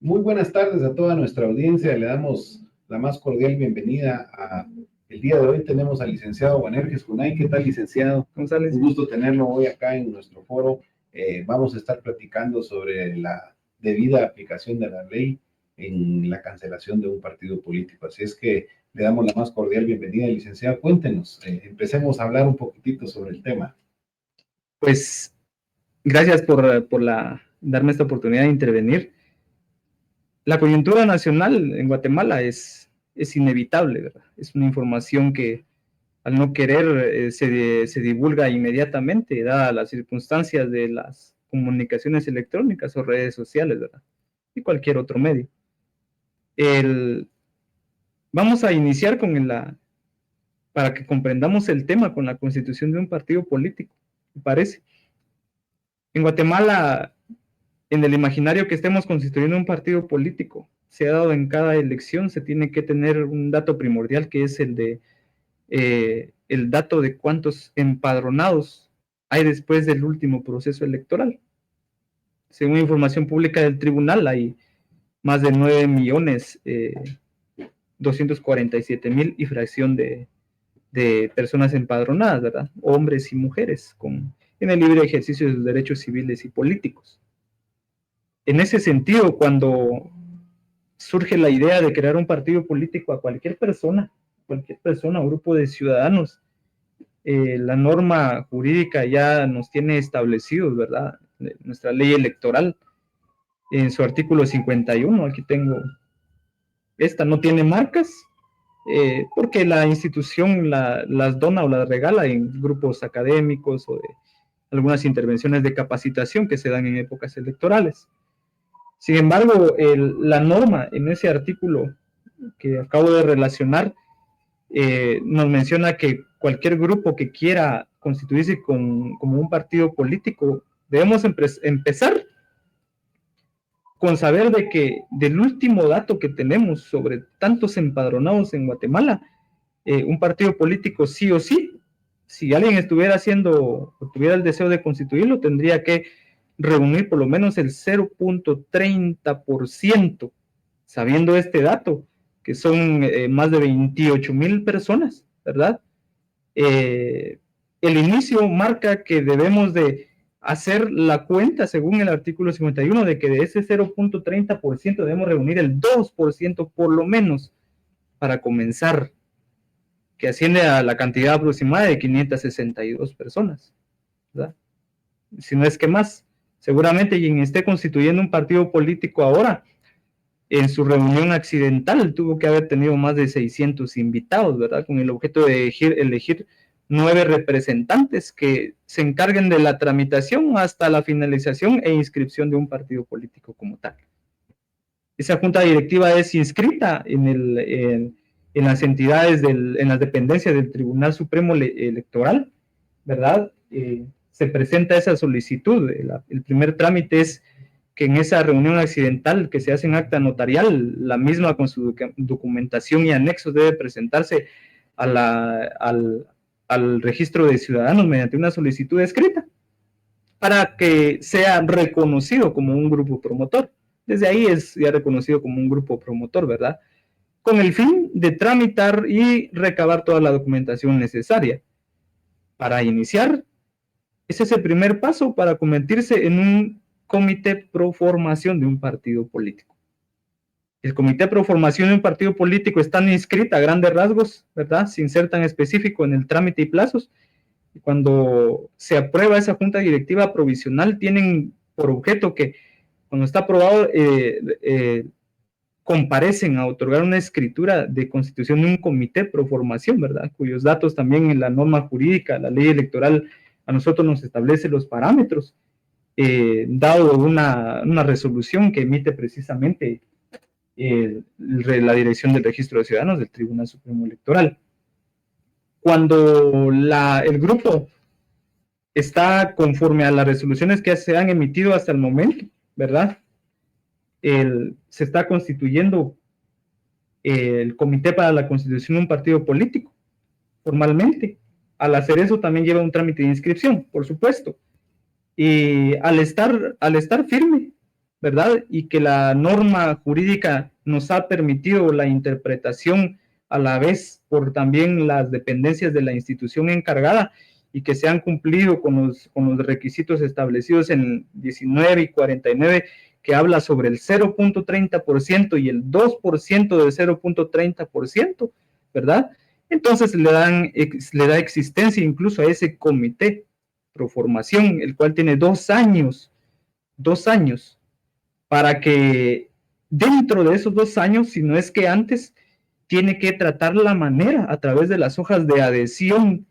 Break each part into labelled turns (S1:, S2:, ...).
S1: Muy buenas tardes a toda nuestra audiencia. Le damos la más cordial bienvenida a el día de hoy. Tenemos al licenciado Boanerges Junay. ¿Qué tal, licenciado?
S2: González.
S1: Un gusto tenerlo hoy acá en nuestro foro. Vamos a estar platicando sobre la debida aplicación de la ley en la cancelación de un partido político. Así es que le damos la más cordial bienvenida, licenciado. Cuéntenos, empecemos a hablar un poquitito sobre el tema.
S2: Pues gracias por darme esta oportunidad de intervenir. La coyuntura nacional en Guatemala es inevitable, ¿verdad? Es una información que al no querer se divulga inmediatamente, dadas las circunstancias de las comunicaciones electrónicas o redes sociales, ¿verdad? Y cualquier otro medio. Vamos a iniciar para que comprendamos el tema con la constitución de un partido político, me parece. En Guatemala, en el imaginario que estemos constituyendo un partido político, se ha dado en cada elección, se tiene que tener un dato primordial que es el dato de cuántos empadronados hay después del último proceso electoral. Según información pública del tribunal, hay más de 9.247.000 y fracción de personas empadronadas, ¿verdad? Hombres y mujeres, en el libre ejercicio de sus derechos civiles y políticos. En ese sentido, cuando surge la idea de crear un partido político a cualquier persona, o grupo de ciudadanos, la norma jurídica ya nos tiene establecidos, ¿verdad? Nuestra ley electoral, en su artículo 51, aquí tengo, esta no tiene marcas, porque la institución las dona o las regala en grupos académicos o de algunas intervenciones de capacitación que se dan en épocas electorales. Sin embargo, la norma en ese artículo que acabo de relacionar nos menciona que cualquier grupo que quiera constituirse como un partido político, debemos empezar con saber de que del último dato que tenemos sobre tantos empadronados en Guatemala, un partido político sí o sí, si alguien estuviera haciendo o tuviera el deseo de constituirlo, tendría que reunir por lo menos el 0.30%, sabiendo este dato, que son más de 28,000 personas, ¿verdad? El inicio marca que debemos de hacer la cuenta, según el artículo 51, de que de ese 0.30% debemos reunir el 2% por lo menos para comenzar, que asciende a la cantidad aproximada de 562 personas, ¿verdad? Si no es que más. Seguramente quien esté constituyendo un partido político ahora, en su reunión accidental tuvo que haber tenido más de 600 invitados, ¿verdad? Con el objeto de elegir 9 representantes que se encarguen de la tramitación hasta la finalización e inscripción de un partido político como tal. Esa junta directiva es inscrita en las entidades, en las dependencias del Tribunal Supremo Electoral, ¿verdad? Se presenta esa solicitud. El primer trámite es que en esa reunión accidental que se hace en acta notarial, la misma con su documentación y anexos debe presentarse al registro de ciudadanos mediante una solicitud escrita para que sea reconocido como un grupo promotor. Desde ahí es ya reconocido como un grupo promotor, ¿verdad? Con el fin de tramitar y recabar toda la documentación necesaria. Para iniciar, ese es el primer paso para convertirse en un comité pro formación de un partido político. El comité pro formación de un partido político está inscrito a grandes rasgos, ¿verdad? Sin ser tan específico en el trámite y plazos. Y cuando se aprueba esa junta directiva provisional, tienen por objeto que cuando está aprobado, comparecen a otorgar una escritura de constitución de un comité pro formación, ¿verdad? Cuyos datos también en la norma jurídica, la ley electoral, a nosotros nos establece los parámetros, dado una resolución que emite precisamente la Dirección del Registro de Ciudadanos del Tribunal Supremo Electoral. Cuando el grupo está conforme a las resoluciones que se han emitido hasta el momento, ¿verdad? Se está constituyendo el comité para la constitución de un partido político, formalmente. Al hacer eso también lleva un trámite de inscripción, por supuesto. Y al estar firme, ¿verdad? Y que la norma jurídica nos ha permitido la interpretación a la vez por también las dependencias de la institución encargada y que se han cumplido con los requisitos establecidos en 19 y 49, que habla sobre el 0.30% y el 2% del 0.30%, ¿verdad? Entonces le da existencia incluso a ese comité pro formación, el cual tiene 2 años, para que dentro de esos 2 años, si no es que antes, tiene que tratar la manera a través de las hojas de adhesión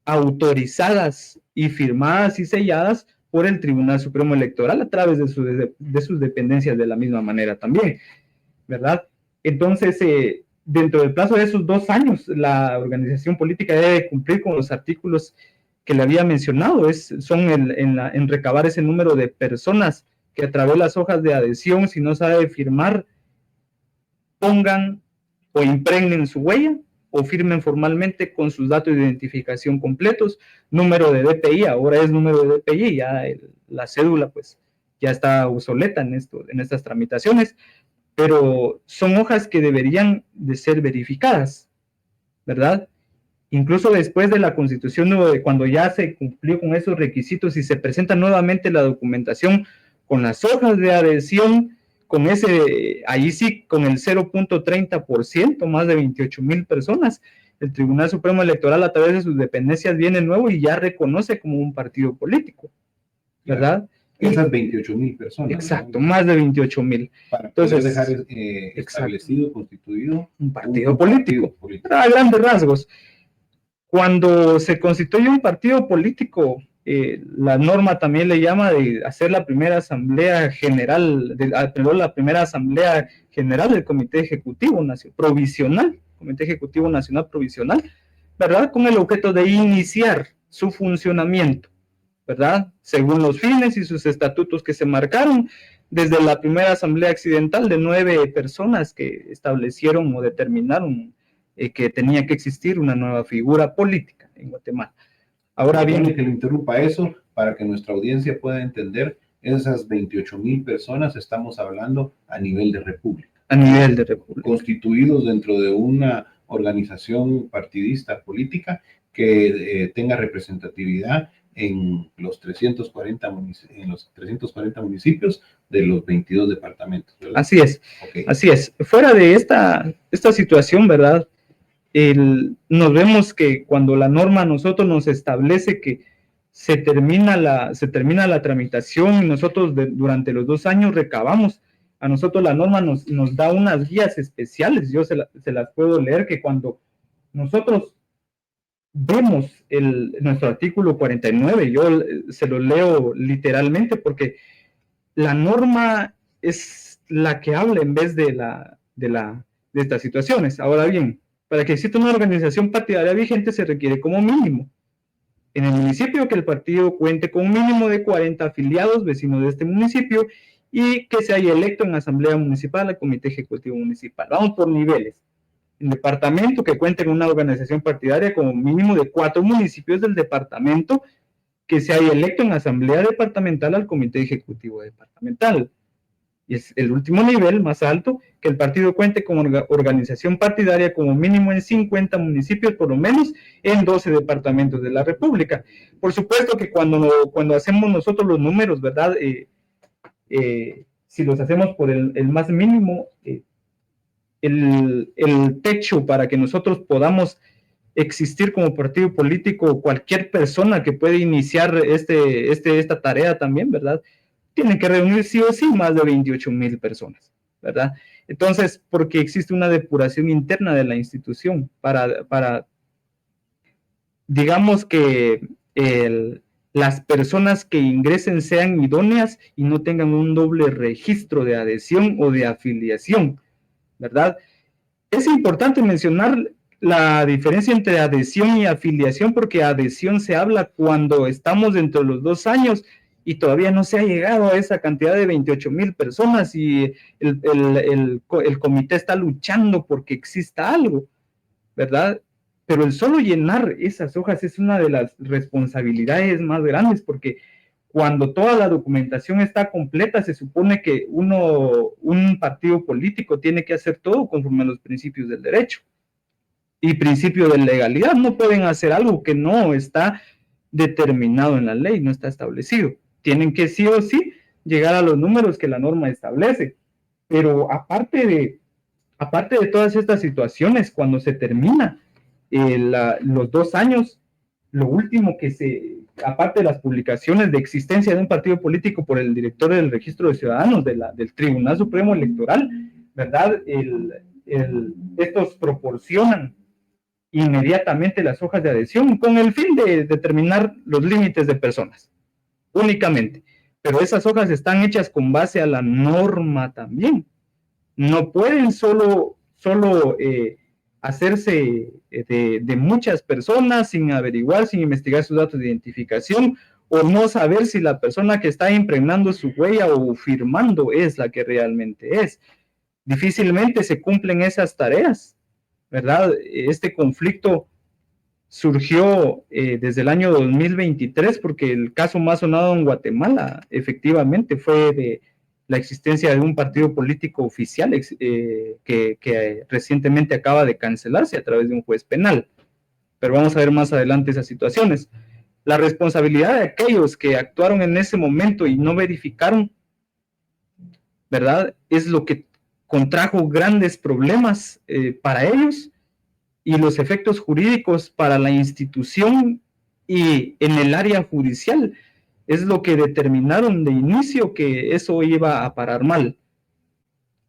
S2: autorizadas y firmadas y selladas por el Tribunal Supremo Electoral a través de sus dependencias de la misma manera también, ¿verdad? Entonces, dentro del plazo de esos 2 años, la organización política debe cumplir con los artículos que le había mencionado, son en recabar ese número de personas que a través de las hojas de adhesión, si no sabe firmar, pongan o impregnen su huella o firmen formalmente con sus datos de identificación completos, número de DPI, ahora es número de DPI, ya la cédula pues ya está obsoleta en estas tramitaciones, pero son hojas que deberían de ser verificadas, ¿verdad? Incluso después de la Constitución, cuando ya se cumplió con esos requisitos y se presenta nuevamente la documentación con las hojas de adhesión, ahí sí, con el 0.30%, más de 28,000 personas, el Tribunal Supremo Electoral a través de sus dependencias viene nuevo y ya reconoce como un partido político, ¿verdad?
S1: Esas 28,000 personas.
S2: Exacto, ¿no? Más de 28,000.
S1: Para poder dejar establecido, constituido
S2: un partido político. A grandes rasgos. Cuando se constituye un partido político, la norma también le llama de hacer la primera asamblea general, la primera asamblea general del Comité Ejecutivo Provisional, Comité Ejecutivo Nacional Provisional, ¿verdad? Con el objeto de iniciar su funcionamiento, ¿verdad? Según los fines y sus estatutos que se marcaron desde la primera asamblea accidental de 9 personas que establecieron o determinaron que tenía que existir una nueva figura política en Guatemala. Ahora bien,
S1: que lo interrumpa eso para que nuestra audiencia pueda entender, esas 28,000 personas estamos hablando a nivel de república.
S2: A nivel de república.
S1: Constituidos dentro de una organización partidista política que tenga representatividad en los 340 municipios de los 22 departamentos, ¿verdad?
S2: Así es, okay. Así es. Fuera de esta situación, ¿verdad? Nos vemos que cuando la norma a nosotros nos establece que se termina la tramitación y nosotros durante los 2 años recabamos, a nosotros la norma nos da unas guías especiales, yo se las puedo leer, que cuando nosotros vemos nuestro artículo 49, yo se lo leo literalmente porque la norma es la que habla en vez de estas situaciones. Ahora bien, para que exista una organización partidaria vigente se requiere como mínimo en el municipio que el partido cuente con un mínimo de 40 afiliados vecinos de este municipio y que se haya electo en la asamblea municipal al comité ejecutivo municipal. Vamos por niveles. El departamento que cuente con una organización partidaria como mínimo de 4 municipios del departamento que se haya electo en la asamblea departamental al comité ejecutivo departamental. Y es el último nivel más alto, que el partido cuente con organización partidaria como mínimo en 50 municipios, por lo menos en 12 departamentos de la República. Por supuesto que cuando hacemos nosotros los números, ¿verdad? Si los hacemos por el más mínimo, el techo para que nosotros podamos existir como partido político, cualquier persona que puede iniciar esta tarea también, ¿verdad? Tienen que reunir sí o sí más de 28,000 personas, ¿verdad? Entonces, porque existe una depuración interna de la institución para digamos que las personas que ingresen sean idóneas y no tengan un doble registro de adhesión o de afiliación, ¿verdad? Es importante mencionar la diferencia entre adhesión y afiliación, porque adhesión se habla cuando estamos dentro de los 2 años y todavía no se ha llegado a esa cantidad de 28,000 personas y el comité está luchando porque exista algo, ¿verdad? Pero el solo llenar esas hojas es una de las responsabilidades más grandes, porque cuando toda la documentación está completa, se supone que un partido político tiene que hacer todo conforme a los principios del derecho y principio de legalidad. No pueden hacer algo que no está determinado en la ley, no está establecido. Tienen que sí o sí llegar a los números que la norma establece. Pero aparte de todas estas situaciones, cuando se termina los 2 años, lo último aparte de las publicaciones de existencia de un partido político por el director del Registro de Ciudadanos del Tribunal Supremo Electoral, ¿verdad? Estos proporcionan inmediatamente las hojas de adhesión con el fin de determinar los límites de personas, únicamente. Pero esas hojas están hechas con base a la norma también. No pueden solo hacerse de muchas personas sin averiguar, sin investigar sus datos de identificación o no saber si la persona que está impregnando su huella o firmando es la que realmente es. Difícilmente se cumplen esas tareas, ¿verdad? Este conflicto surgió desde el año 2023 porque el caso más sonado en Guatemala efectivamente fue de la existencia de un partido político oficial que recientemente acaba de cancelarse a través de un juez penal. Pero vamos a ver más adelante esas situaciones. La responsabilidad de aquellos que actuaron en ese momento y no verificaron, ¿verdad? Es lo que contrajo grandes problemas para ellos y los efectos jurídicos para la institución y en el área judicial es lo que determinaron de inicio que eso iba a parar mal.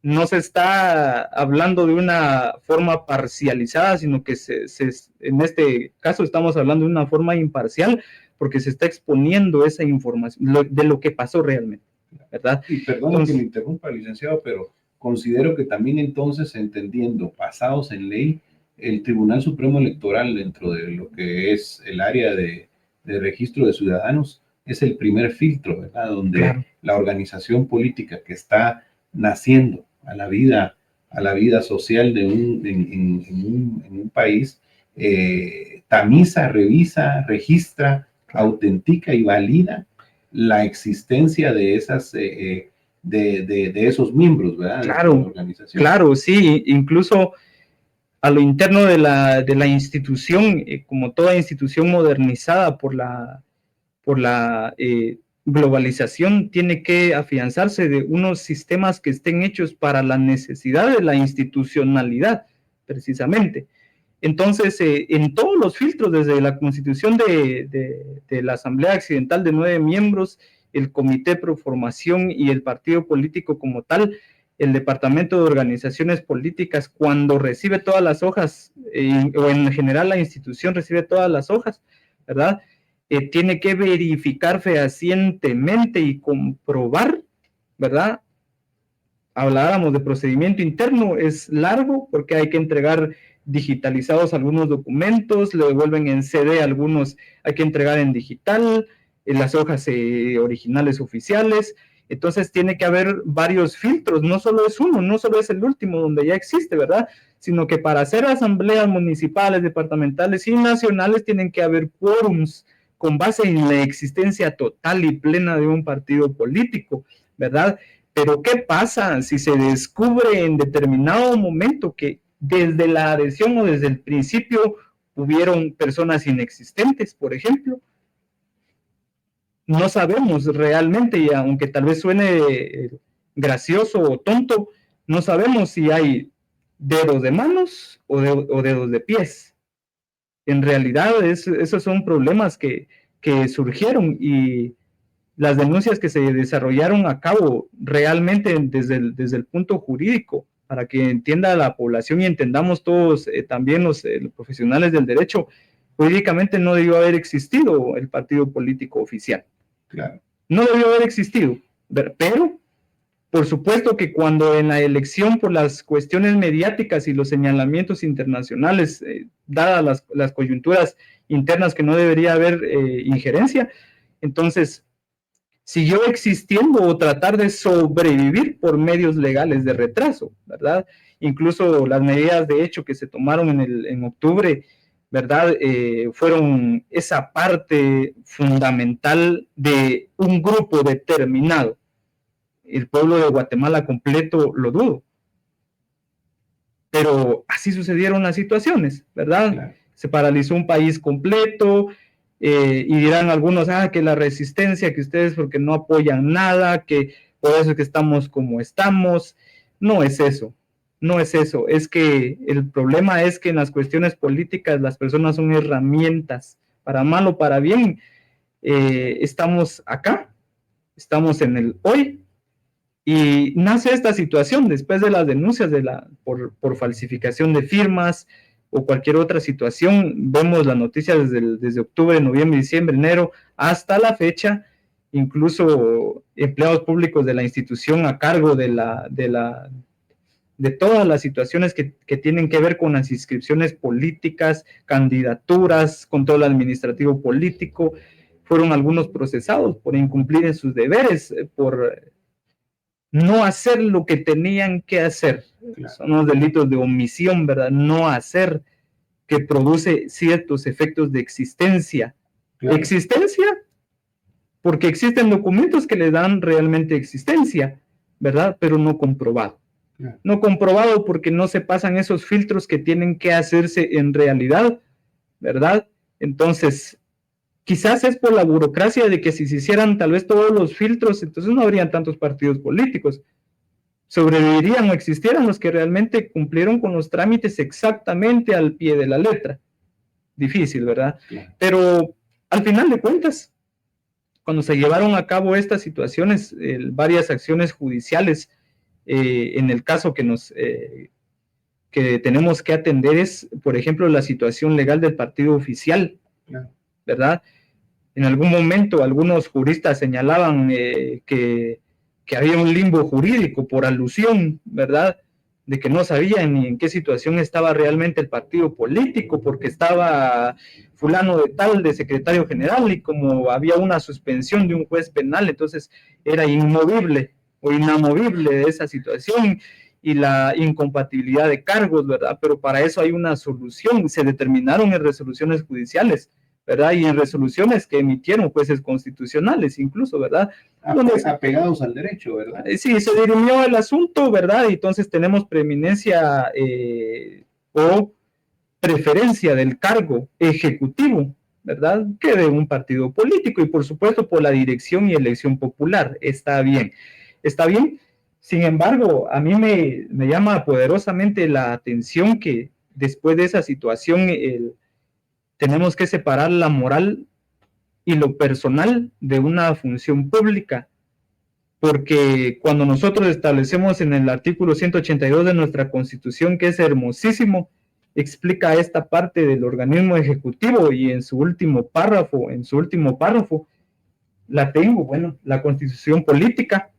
S2: No se está hablando de una forma parcializada, sino que en este caso estamos hablando de una forma imparcial, porque se está exponiendo esa información de lo que pasó realmente, ¿verdad?
S1: Y perdón que me interrumpa, licenciado, pero considero que también entonces, entendiendo, basados en ley, el Tribunal Supremo Electoral, dentro de lo que es el área de registro de ciudadanos, es el primer filtro, ¿verdad? Donde claro, la organización política que está naciendo a la vida social en un país, tamiza, revisa, registra, autentica y valida la existencia de esas de esos miembros, ¿verdad?
S2: Claro, de la organización. Claro, sí, incluso a lo interno de la institución, como toda institución modernizada por la globalización, tiene que afianzarse de unos sistemas que estén hechos para la necesidad de la institucionalidad, precisamente. Entonces, en todos los filtros, desde la constitución de la Asamblea Accidental de 9 miembros, el Comité Pro Formación y el partido político como tal, el Departamento de Organizaciones Políticas, cuando recibe todas las hojas, o en general la institución recibe todas las hojas, ¿verdad? Tiene que verificar fehacientemente y comprobar, ¿verdad? Habláramos de procedimiento interno, es largo porque hay que entregar digitalizados algunos documentos, le devuelven en CD algunos, hay que entregar en digital, en las hojas originales oficiales. Entonces tiene que haber varios filtros, no solo es uno, no solo es el último donde ya existe, ¿verdad? Sino que para hacer asambleas municipales, departamentales y nacionales tienen que haber quórums con base en la existencia total y plena de un partido político, ¿verdad? Pero ¿qué pasa si se descubre en determinado momento que desde la adhesión o desde el principio hubieron personas inexistentes, por ejemplo? No sabemos realmente, y aunque tal vez suene gracioso o tonto, no sabemos si hay dedos de manos o dedos de pies. En realidad, esos son problemas que surgieron y las denuncias que se desarrollaron a cabo realmente desde el punto jurídico, para que entienda la población y entendamos todos, también los profesionales del derecho, jurídicamente no debió haber existido el partido político oficial.
S1: Claro.
S2: No debió haber existido, pero por supuesto que cuando en la elección, por las cuestiones mediáticas y los señalamientos internacionales, dadas las coyunturas internas que no debería haber injerencia, entonces siguió existiendo o tratar de sobrevivir por medios legales de retraso, ¿verdad? Incluso las medidas de hecho que se tomaron en octubre ¿verdad? Fueron esa parte fundamental de un grupo determinado. El pueblo de Guatemala completo lo dudo. Pero así sucedieron las situaciones, ¿verdad?
S1: Claro.
S2: Se paralizó un país completo, y dirán algunos, que la resistencia, que ustedes porque no apoyan nada, que por eso es que estamos como estamos. No es eso, no es eso. Es que el problema es que en las cuestiones políticas las personas son herramientas, para mal o para bien. Estamos acá, estamos en el hoy, y nace esta situación después de las denuncias por falsificación de firmas o cualquier otra situación. Vemos las noticias desde octubre, noviembre, diciembre, enero, hasta la fecha. Incluso empleados públicos de la institución a cargo de todas las situaciones que tienen que ver con las inscripciones políticas, candidaturas, control administrativo político, fueron algunos procesados por incumplir en sus deberes, por no hacer lo que tenían que hacer. Claro. Son los delitos de omisión, ¿verdad? No hacer, que produce ciertos efectos de existencia. Claro. Existencia, porque existen documentos que le dan realmente existencia, ¿verdad? Pero no comprobado. Claro. No comprobado porque no se pasan esos filtros que tienen que hacerse en realidad, ¿verdad? Entonces, quizás es por la burocracia de que si se hicieran tal vez todos los filtros, entonces no habrían tantos partidos políticos. Sobrevivirían o existieran los que realmente cumplieron con los trámites exactamente al pie de la letra. Difícil, ¿verdad? Claro. Pero al final de cuentas, cuando se llevaron a cabo estas situaciones, varias acciones judiciales, en el caso que tenemos que atender es, por ejemplo, la situación legal del partido oficial, claro, ¿verdad? En algún momento algunos juristas señalaban que había un limbo jurídico por alusión, ¿verdad? De que no sabían ni en qué situación estaba realmente el partido político, porque estaba fulano de tal de secretario general, y como había una suspensión de un juez penal, entonces era inmovible o inamovible esa situación, y la incompatibilidad de cargos, ¿verdad? Pero para eso hay una solución, se determinaron en resoluciones judiciales, ¿verdad? Y en resoluciones que emitieron jueces constitucionales incluso, ¿verdad?
S1: Apegados al derecho, ¿verdad?
S2: Sí, se dirimió el asunto, ¿verdad? Y entonces tenemos preeminencia o preferencia del cargo ejecutivo, ¿verdad? Que de un partido político, y por supuesto por la dirección y elección popular. Está bien, está bien. Sin embargo, a mí me llama poderosamente la atención que después de esa situación, tenemos que separar la moral y lo personal de una función pública, porque cuando nosotros establecemos en el artículo 182 de nuestra Constitución, que es hermosísimo, explica esta parte del organismo ejecutivo, y en su último párrafo, la tengo, bueno, la Constitución Política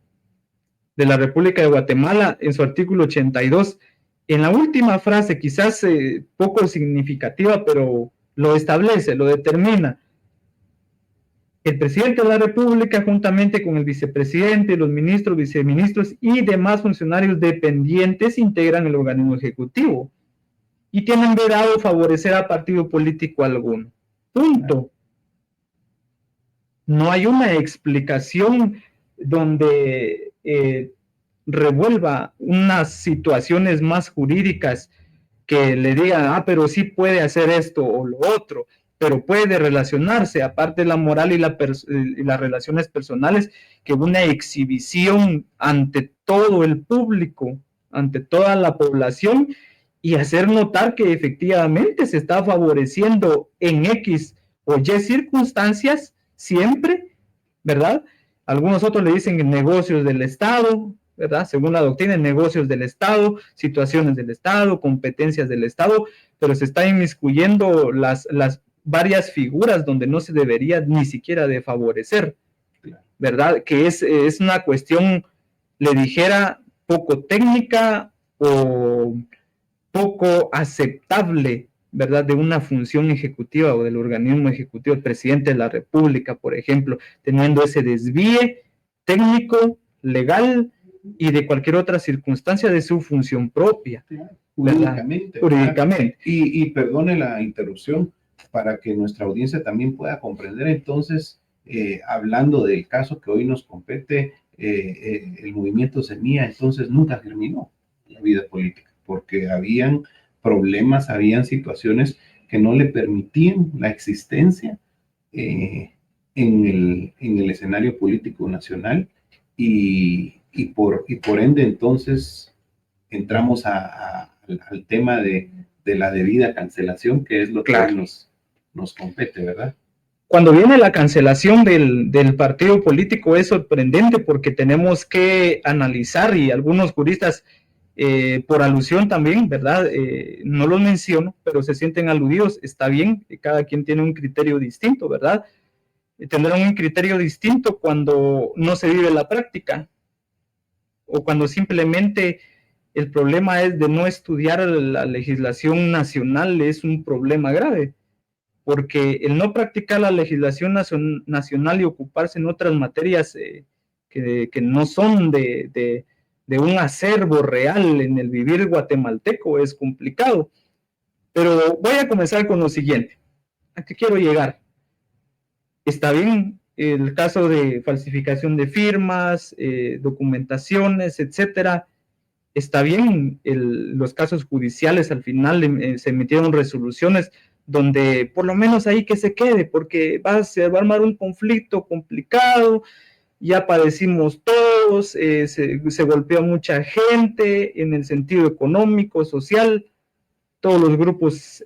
S2: de la República de Guatemala, en su artículo 82, en la última frase, quizás poco significativa, pero lo establece, lo determina. El presidente de la República, juntamente con el vicepresidente, los ministros, viceministros y demás funcionarios dependientes, integran el organismo ejecutivo y tienen vedado favorecer a partido político alguno. Punto. No hay una explicación donde revuelva unas situaciones más jurídicas que le digan, pero sí puede hacer esto o lo otro, pero puede relacionarse, aparte de la moral y las relaciones personales, que una exhibición ante todo el público, ante toda la población, y hacer notar que efectivamente se está favoreciendo en X o Y circunstancias siempre, ¿verdad? Algunos otros le dicen negocios del Estado, ¿verdad? Según la doctrina, negocios del Estado, situaciones del Estado, competencias del Estado, pero se está inmiscuyendo las varias figuras donde no se debería ni siquiera de favorecer, ¿verdad? Que es una cuestión, le dijera, poco técnica o poco aceptable, ¿verdad? De una función ejecutiva o del organismo ejecutivo, el presidente de la República, por ejemplo, teniendo ese desvíe técnico, legal y de cualquier otra circunstancia de su función propia.
S1: jurídicamente.
S2: Jurídicamente.
S1: Y perdone la interrupción, para que nuestra audiencia también pueda comprender. Entonces, hablando del caso que hoy nos compete, el movimiento Semilla entonces nunca germinó la vida política, porque habían problemas, habían situaciones que no le permitían la existencia en el escenario político nacional, y por ende entonces entramos al tema de la debida cancelación, que es lo que hoy nos compete, ¿verdad?
S2: Cuando viene la cancelación del partido político es sorprendente, porque tenemos que analizar, y algunos juristas, por alusión también, ¿verdad? No los menciono, pero se sienten aludidos. Está bien, cada quien tiene un criterio distinto, ¿verdad? Tendrán un criterio distinto cuando no se vive la práctica, o cuando simplemente el problema es de no estudiar la legislación nacional. Es un problema grave, porque el no practicar la legislación nacional y ocuparse en otras materias que no son de un acervo real en el vivir guatemalteco es complicado. Pero voy a comenzar con lo siguiente. ¿A qué quiero llegar? Está bien el caso de falsificación de firmas, documentaciones, etcétera. Está bien los casos judiciales. Al final se emitieron resoluciones donde por lo menos ahí que se quede, porque se va a armar un conflicto complicado. Ya padecimos todos, se golpeó mucha gente en el sentido económico, social, todos los grupos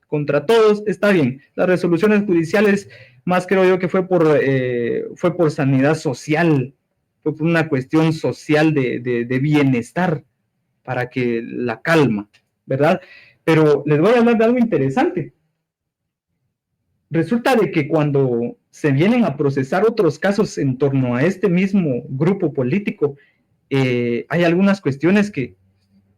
S2: contra todos. Está bien, las resoluciones judiciales, más creo yo que fue por sanidad social, fue por una cuestión social de bienestar, para que la calma, ¿verdad? Pero les voy a hablar de algo interesante. Resulta de que cuando se vienen a procesar otros casos en torno a este mismo grupo político, hay algunas cuestiones que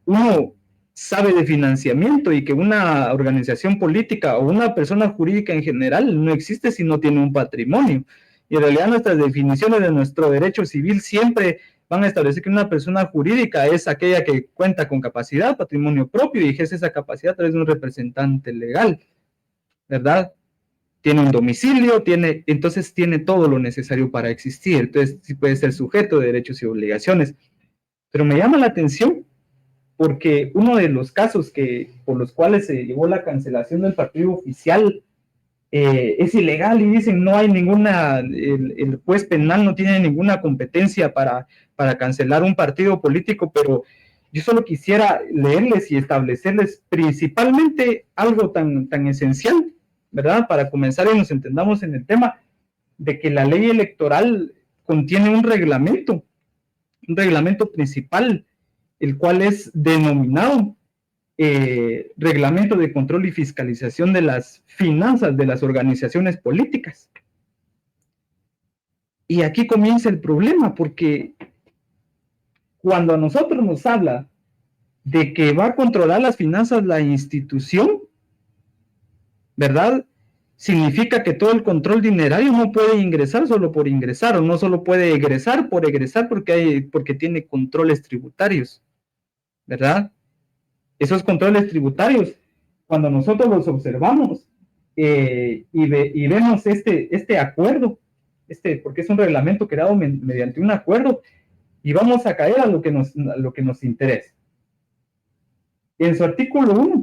S2: uno sabe de financiamiento, y que una organización política o una persona jurídica en general no existe si no tiene un patrimonio. Y en realidad nuestras definiciones de nuestro derecho civil siempre van a establecer que una persona jurídica es aquella que cuenta con capacidad, patrimonio propio, y ejerce esa capacidad a través de un representante legal, ¿verdad? Tiene un domicilio, entonces tiene todo lo necesario para existir. Entonces sí puede ser sujeto de derechos y obligaciones. Pero me llama la atención, porque uno de los casos por los cuales se llevó la cancelación del partido oficial es ilegal, y dicen no hay el juez penal no tiene ninguna competencia para cancelar un partido político. Pero yo solo quisiera leerles y establecerles principalmente algo tan esencial, ¿verdad? Para comenzar y nos entendamos en el tema, de que la ley electoral contiene un reglamento principal, el cual es denominado Reglamento de Control y Fiscalización de las Finanzas de las Organizaciones Políticas. Y aquí comienza el problema, porque cuando a nosotros nos habla de que va a controlar las finanzas la institución, ¿verdad? Significa que todo el control dinerario no puede ingresar solo por ingresar, o no solo puede egresar por egresar, porque tiene controles tributarios, ¿verdad? Esos controles tributarios, cuando nosotros los observamos y vemos este acuerdo, porque es un reglamento creado mediante un acuerdo, y vamos a caer a lo que nos interesa. En su artículo 1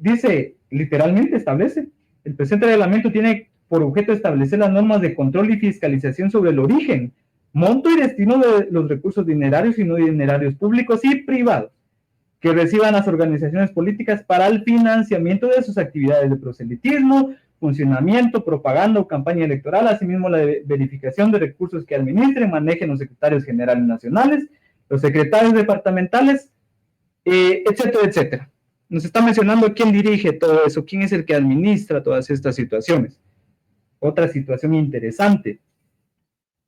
S2: dice, literalmente establece, el presente reglamento tiene por objeto establecer las normas de control y fiscalización sobre el origen, monto y destino de los recursos dinerarios y no dinerarios públicos y privados que reciban las organizaciones políticas para el financiamiento de sus actividades de proselitismo, funcionamiento, propaganda o campaña electoral, asimismo la verificación de recursos que administren, manejen los secretarios generales nacionales, los secretarios departamentales, etcétera, etcétera. Nos está mencionando quién dirige todo eso, quién es el que administra todas estas situaciones. Otra situación interesante.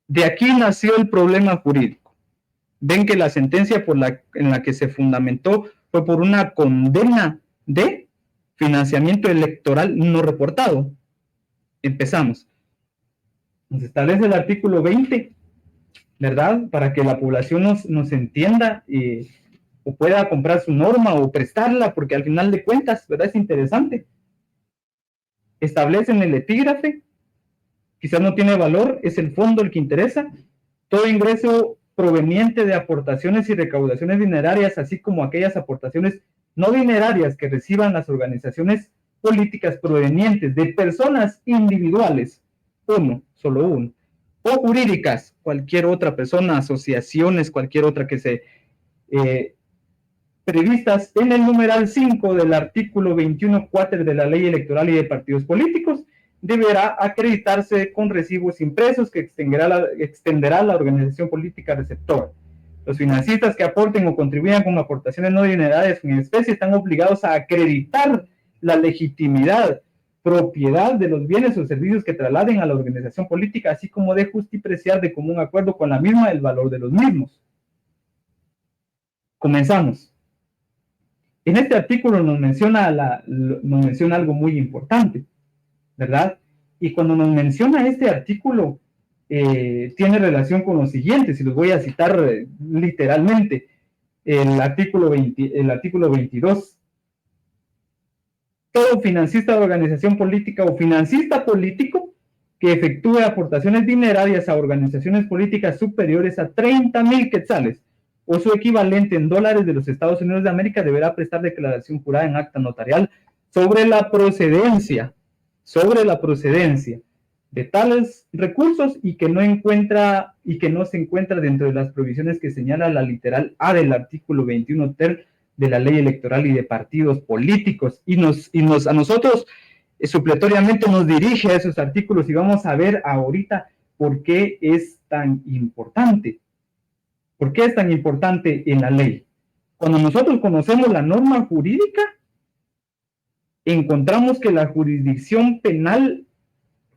S2: De aquí nació el problema jurídico. Ven que la sentencia en la que se fundamentó fue por una condena de financiamiento electoral no reportado. Empezamos. Nos establece el artículo 20, ¿verdad? Para que la población nos entienda o pueda comprar su norma o prestarla, porque al final de cuentas, ¿verdad? Es interesante. Establecen el epígrafe, quizás no tiene valor, es el fondo el que interesa. Todo ingreso proveniente de aportaciones y recaudaciones dinerarias, así como aquellas aportaciones no dinerarias que reciban las organizaciones políticas provenientes de personas individuales, solo uno, o jurídicas, cualquier otra persona, asociaciones, cualquier otra que se previstas en el numeral 5 del artículo 21.4 de la Ley Electoral y de Partidos Políticos, deberá acreditarse con recibos impresos que extenderá la organización política receptora. Los financistas que aporten o contribuyan con aportaciones no dinerarias en especie están obligados a acreditar la legitimidad, propiedad de los bienes o servicios que trasladen a la organización política, así como de justipreciar de común acuerdo con la misma el valor de los mismos. Comenzamos. En este artículo nos menciona algo muy importante, ¿verdad? Y cuando nos menciona este artículo, tiene relación con lo siguiente, si los voy a citar literalmente, el artículo 22. Todo financista de organización política o financista político que efectúe aportaciones dinerarias a organizaciones políticas superiores a 30,000 quetzales o su equivalente en dólares de los Estados Unidos de América deberá prestar declaración jurada en acta notarial sobre la procedencia de tales recursos y que no se encuentra dentro de las provisiones que señala la literal A del artículo 21 ter de la Ley Electoral y de Partidos Políticos, y a nosotros supletoriamente nos dirige a esos artículos, y vamos a ver ahorita por qué es tan importante. ¿Por qué es tan importante en la ley? Cuando nosotros conocemos la norma jurídica, encontramos que la jurisdicción penal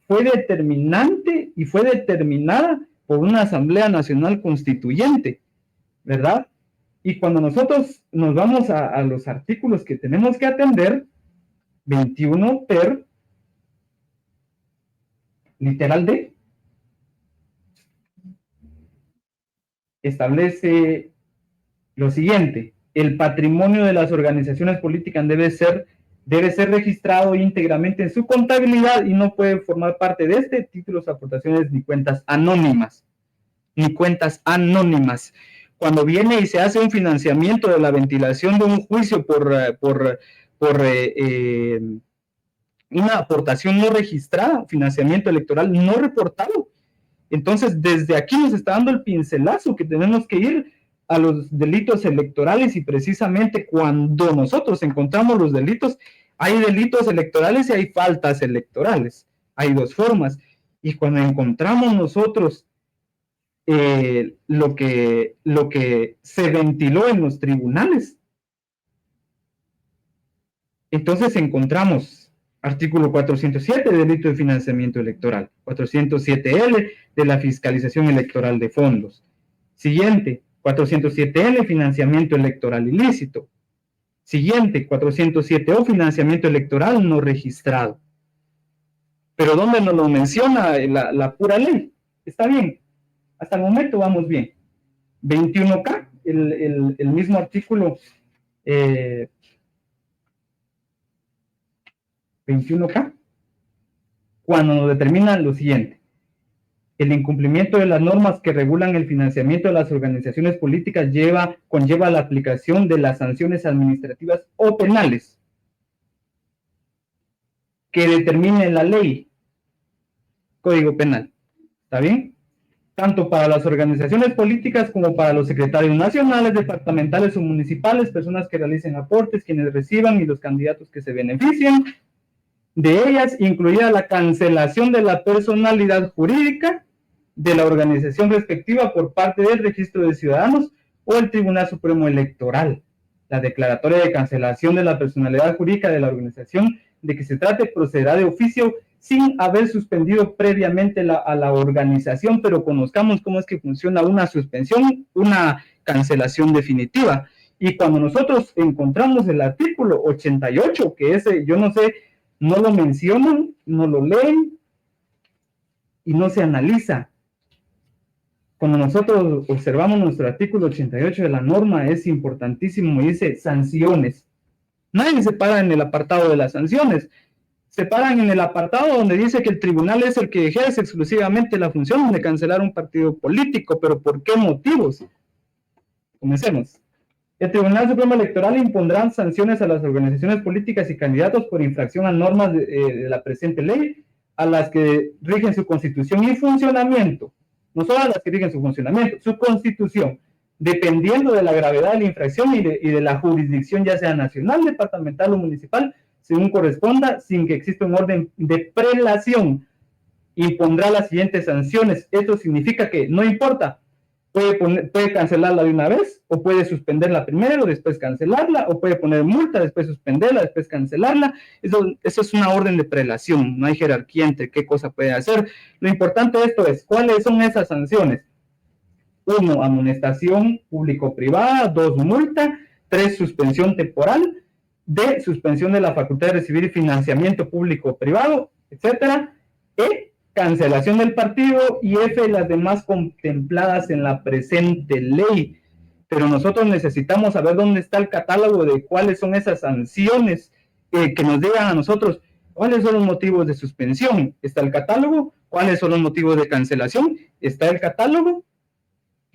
S2: fue determinante y fue determinada por una Asamblea Nacional Constituyente, ¿verdad? Y cuando nosotros nos vamos a los artículos que tenemos que atender, 21 ter, literal D, establece lo siguiente: el patrimonio de las organizaciones políticas debe ser registrado íntegramente en su contabilidad y no puede formar parte de títulos, aportaciones ni cuentas anónimas. Cuando viene y se hace un financiamiento de la ventilación de un juicio por una aportación no registrada, financiamiento electoral no reportado, entonces desde aquí nos está dando el pincelazo que tenemos que ir a los delitos electorales, y precisamente cuando nosotros encontramos los delitos, hay delitos electorales y hay faltas electorales, hay dos formas, y cuando encontramos nosotros lo que se ventiló en los tribunales, entonces encontramos artículo 407, delito de financiamiento electoral, 407L de la fiscalización electoral de fondos. Siguiente, 407L, financiamiento electoral ilícito. Siguiente, 407O, financiamiento electoral no registrado. Pero ¿dónde nos lo menciona la pura ley? Está bien, hasta el momento vamos bien. 21K, el mismo artículo 21K, cuando nos determina lo siguiente: el incumplimiento de las normas que regulan el financiamiento de las organizaciones políticas conlleva la aplicación de las sanciones administrativas o penales que determine la ley, Código Penal. ¿Está bien? Tanto para las organizaciones políticas como para los secretarios nacionales, departamentales o municipales, personas que realicen aportes, quienes reciban y los candidatos que se beneficien de ellas, incluida la cancelación de la personalidad jurídica de la organización respectiva por parte del Registro de Ciudadanos o el Tribunal Supremo Electoral. La declaratoria de cancelación de la personalidad jurídica de la organización de que se trate procederá de oficio sin haber suspendido previamente a la organización, pero conozcamos cómo es que funciona una suspensión, una cancelación definitiva. Y cuando nosotros encontramos el artículo 88, que ese, yo no sé, no lo mencionan, no lo leen y no se analiza cuando nosotros observamos nuestro artículo 88 de la norma, es importantísimo, dice sanciones. Nadie se para en el apartado de las sanciones, se paran en el apartado donde dice que el tribunal es el que ejerce exclusivamente la función de cancelar un partido político, pero ¿por qué motivos? Comencemos. El Tribunal Supremo Electoral impondrá sanciones a las organizaciones políticas y candidatos por infracción a normas de la presente ley, a las que rigen su constitución y funcionamiento, no solo a las que rigen su funcionamiento, su constitución, dependiendo de la gravedad de la infracción y de la jurisdicción, ya sea nacional, departamental o municipal, según corresponda, sin que exista un orden de prelación. Impondrá las siguientes sanciones. Esto significa que no importa, puede cancelarla de una vez, o puede suspenderla primero, después cancelarla, o puede poner multa, después suspenderla, después cancelarla. Eso es una orden de prelación, no hay jerarquía entre qué cosa puede hacer. Lo importante de esto es, ¿cuáles son esas sanciones? 1, amonestación público-privada. 2, multa. 3, suspensión temporal. D, suspensión de la facultad de recibir financiamiento público-privado, etcétera. E, cancelación del partido, y F, las demás contempladas en la presente ley. Pero nosotros necesitamos saber dónde está el catálogo de cuáles son esas sanciones, que nos digan a nosotros cuáles son los motivos de suspensión. Está el catálogo. ¿Cuáles son los motivos de cancelación? Está el catálogo.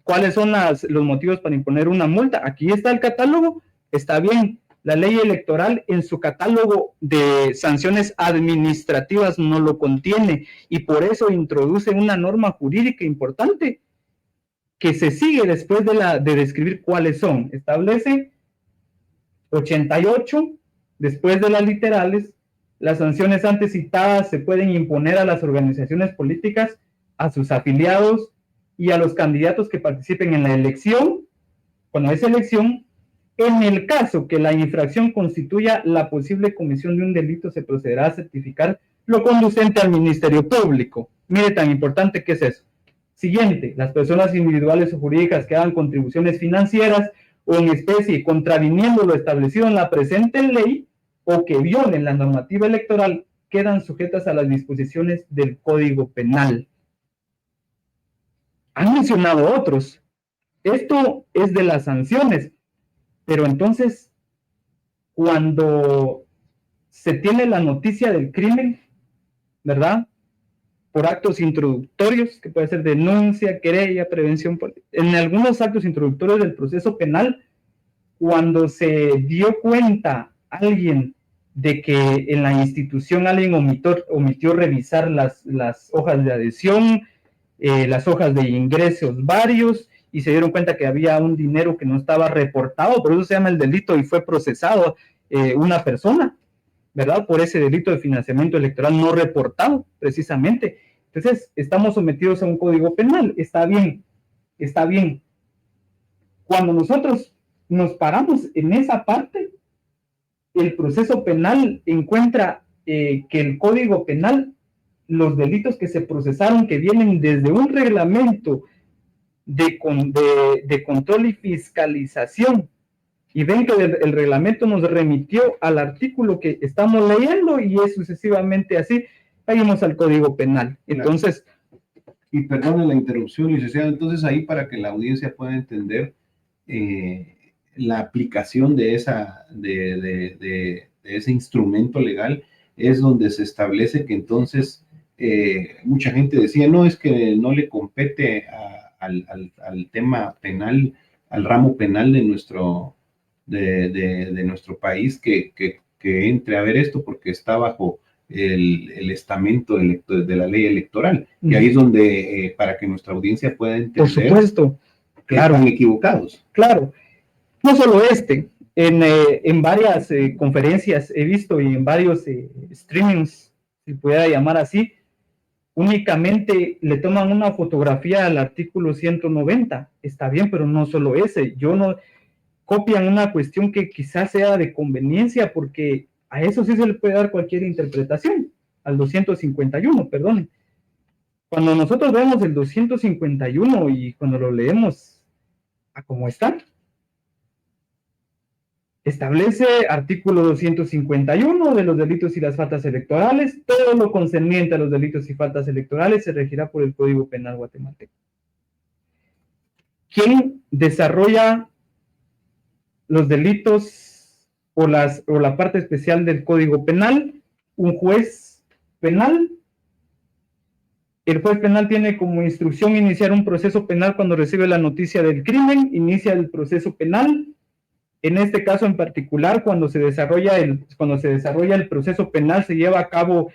S2: ¿Cuáles son los motivos para imponer una multa? Aquí está el catálogo. Está bien. La ley electoral en su catálogo de sanciones administrativas no lo contiene, y por eso introduce una norma jurídica importante que se sigue después de describir cuáles son. Establece 88, después de las literales, las sanciones antes citadas se pueden imponer a las organizaciones políticas, a sus afiliados y a los candidatos que participen en la elección, cuando es elección. En el caso que la infracción constituya la posible comisión de un delito, se procederá a certificar lo conducente al Ministerio Público. Mire tan importante que es eso. Siguiente, las personas individuales o jurídicas que hagan contribuciones financieras o en especie contraviniendo lo establecido en la presente ley o que violen la normativa electoral quedan sujetas a las disposiciones del Código Penal. Han mencionado otros. Esto es de las sanciones. Pero entonces, cuando se tiene la noticia del crimen, ¿verdad? Por actos introductorios, que puede ser denuncia, querella, prevención, en algunos actos introductorios del proceso penal, cuando se dio cuenta alguien de que en la institución alguien omitió revisar las hojas de adhesión, las hojas de ingresos varios, y se dieron cuenta que había un dinero que no estaba reportado, por eso se llama el delito, y fue procesado una persona, ¿verdad? Por ese delito de financiamiento electoral no reportado, precisamente. Entonces, estamos sometidos a un código penal. Está bien, está bien. Cuando nosotros nos paramos en esa parte, el proceso penal encuentra que el código penal, los delitos que se procesaron, que vienen desde un reglamento de control y fiscalización, y ven que el reglamento nos remitió al artículo que estamos leyendo, y es sucesivamente así, vayamos al Código Penal. Entonces,
S1: y perdone la interrupción, licenciado, entonces ahí para que la audiencia pueda entender la aplicación de ese instrumento legal, es donde se establece que entonces mucha gente decía, no, es que no le compete al tema penal, al ramo penal de nuestro país que entre a ver esto porque está bajo el estamento de la ley electoral. Y ahí es donde, para que nuestra audiencia pueda entender.
S2: Por supuesto, claro.
S1: Están equivocados.
S2: Claro. No solo en varias conferencias he visto, y en varios streamings, si pudiera llamar así, únicamente le toman una fotografía al artículo 190. Está bien, pero no solo ese. Copian una cuestión que quizás sea de conveniencia, porque a eso sí se le puede dar cualquier interpretación, al 251, perdón. Cuando nosotros vemos el 251 y cuando lo leemos a cómo está, establece artículo 251 de los delitos y las faltas electorales. Todo lo concerniente a los delitos y faltas electorales se regirá por el Código Penal guatemalteco. ¿quién desarrolla los delitos o la parte especial del Código Penal? Un juez penal. El juez penal tiene como instrucción iniciar un proceso penal cuando recibe la noticia del crimen, inicia el proceso penal. En este caso en particular, cuando se desarrolla el proceso penal, se lleva a cabo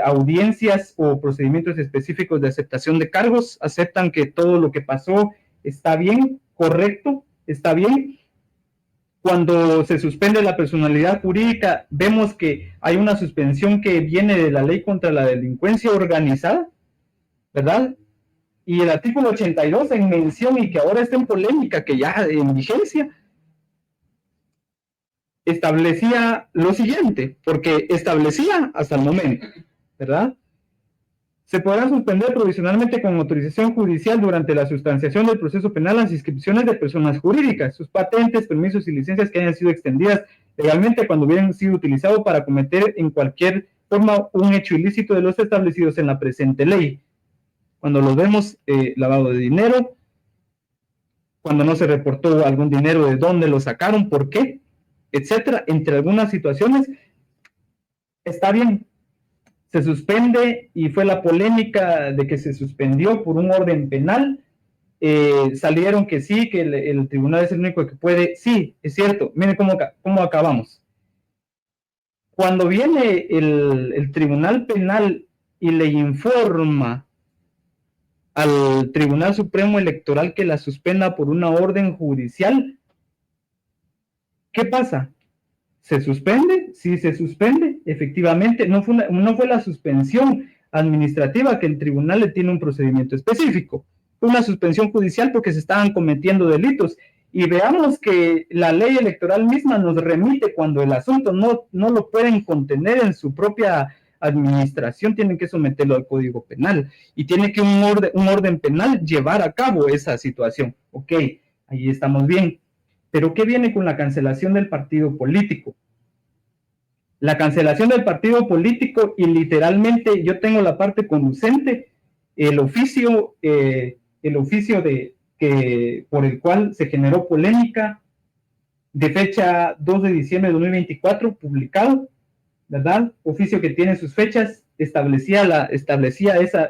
S2: audiencias o procedimientos específicos de aceptación de cargos, aceptan que todo lo que pasó está bien, correcto, está bien. Cuando se suspende la personalidad jurídica, vemos que hay una suspensión que viene de la ley contra la delincuencia organizada, ¿verdad? Y el artículo 82 en mención, y que ahora está en polémica, que ya en vigencia, establecía lo siguiente, porque establecía hasta el momento, ¿verdad? Se podrán suspender provisionalmente con autorización judicial durante la sustanciación del proceso penal las inscripciones de personas jurídicas, sus patentes, permisos y licencias que hayan sido extendidas legalmente cuando hubieran sido utilizados para cometer en cualquier forma un hecho ilícito de los establecidos en la presente ley. Cuando los vemos, lavado de dinero, cuando no se reportó algún dinero, de dónde lo sacaron, por qué, etcétera, entre algunas situaciones, está bien. Se suspende, y fue la polémica de que se suspendió por un orden penal. Salieron que sí, que el tribunal es el único que puede. Sí, es cierto. Miren cómo acabamos. Cuando viene el tribunal penal y le informa al Tribunal Supremo Electoral que la suspenda por una orden judicial, ¿qué pasa? ¿Se suspende? Sí, se suspende, efectivamente. No fue la suspensión administrativa, que el tribunal le tiene un procedimiento específico. Fue una suspensión judicial porque se estaban cometiendo delitos. Y veamos que la ley electoral misma nos remite cuando el asunto no lo pueden contener en su propia administración, tienen que someterlo al Código Penal. Y tiene que un orden penal llevar a cabo esa situación. Ok, ahí estamos bien. Pero ¿qué viene con la cancelación del partido político? La cancelación del partido político, y literalmente yo tengo la parte conducente, el oficio por el cual se generó polémica, de fecha 2 de diciembre de 2024, publicado, ¿verdad? Oficio que tiene sus fechas, establecía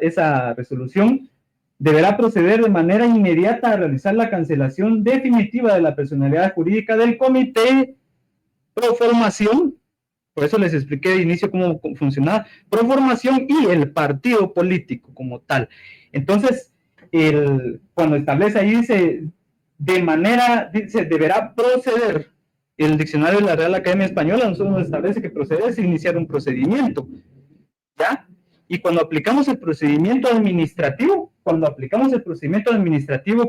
S2: esa resolución. Deberá proceder de manera inmediata a realizar la cancelación definitiva de la personalidad jurídica del comité pro formación. Por eso les expliqué de inicio cómo funcionaba pro formación y el partido político como tal. Entonces, cuando establece ahí, dice, deberá proceder. El diccionario de la Real Academia Española nos establece que proceder es iniciar un procedimiento, ¿ya? Y cuando aplicamos el procedimiento administrativo,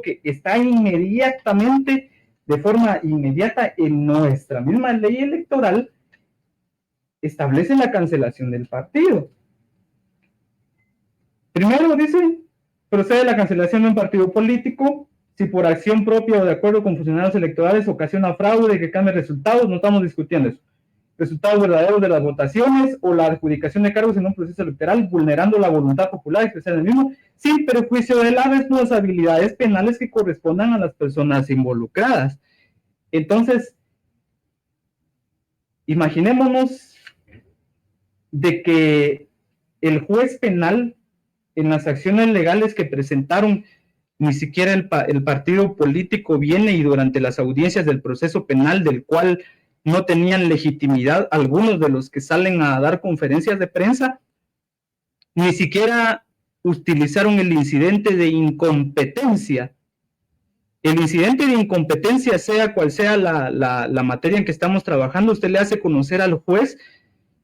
S2: que está inmediatamente, de forma inmediata, en nuestra misma ley electoral, establece la cancelación del partido. Primero dice, procede la cancelación de un partido político si por acción propia o de acuerdo con funcionarios electorales ocasiona fraude que cambie resultados. No estamos discutiendo eso. Resultados verdaderos de las votaciones o la adjudicación de cargos en un proceso electoral, vulnerando la voluntad popular expresada en el mismo, sin perjuicio de las responsabilidades penales que correspondan a las personas involucradas. Entonces, imaginémonos de que el juez penal, en las acciones legales que presentaron, ni siquiera el partido político viene, y durante las audiencias del proceso penal, del cual no tenían legitimidad algunos de los que salen a dar conferencias de prensa, ni siquiera utilizaron el incidente de incompetencia. El incidente de incompetencia, sea cual sea la materia en que estamos trabajando, usted le hace conocer al juez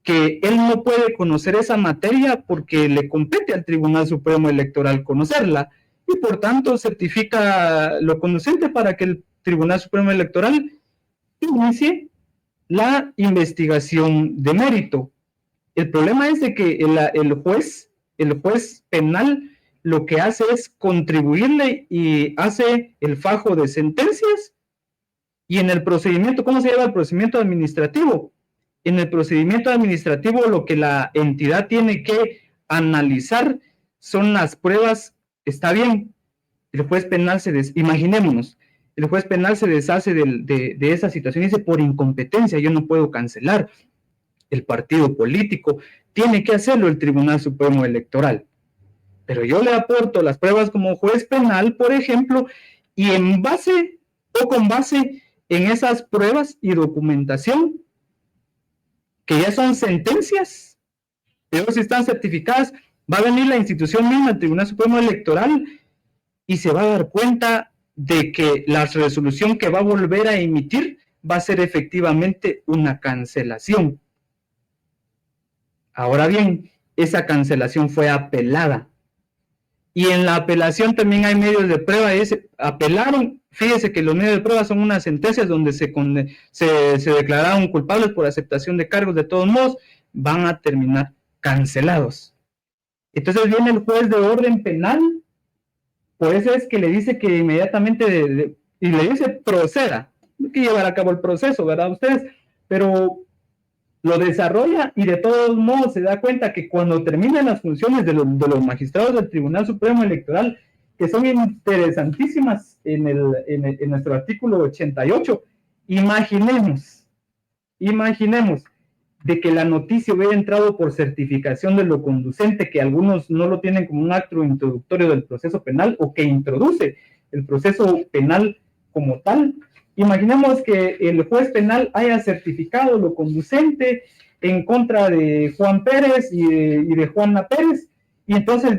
S2: que él no puede conocer esa materia porque le compete al Tribunal Supremo Electoral conocerla, y por tanto certifica lo conducente para que el Tribunal Supremo Electoral inicie la investigación de mérito. El problema es de que el juez penal lo que hace es contribuirle y hace el fajo de sentencias. Y en el procedimiento, ¿cómo se llama el procedimiento administrativo? En el procedimiento administrativo lo que la entidad tiene que analizar son las pruebas. Está bien, el juez penal imaginémonos, el juez penal se deshace de esa situación y dice, por incompetencia yo no puedo cancelar. El partido político tiene que hacerlo el Tribunal Supremo Electoral. Pero yo le aporto las pruebas como juez penal, por ejemplo, y en base o con base en esas pruebas y documentación, que ya son sentencias, pero si están certificadas, va a venir la institución misma, el Tribunal Supremo Electoral, y se va a dar cuenta de que la resolución que va a volver a emitir va a ser efectivamente una cancelación. Ahora bien, esa cancelación fue apelada. Y en la apelación también hay medios de prueba. Apelaron, fíjese que los medios de prueba son unas sentencias donde se declararon culpables por aceptación de cargos. De todos modos, van a terminar cancelados. Entonces viene el juez de orden penal, por eso es que le dice que inmediatamente, y le dice proceda, hay que llevar a cabo el proceso, ¿verdad ustedes? Pero lo desarrolla y de todos modos se da cuenta que cuando terminan las funciones de los magistrados del Tribunal Supremo Electoral, que son interesantísimas en nuestro artículo 88, imaginemos de que la noticia hubiera entrado por certificación de lo conducente, que algunos no lo tienen como un acto introductorio del proceso penal o que introduce el proceso penal como tal. Imaginemos que el juez penal haya certificado lo conducente en contra de Juan Pérez y de Juana Pérez, y entonces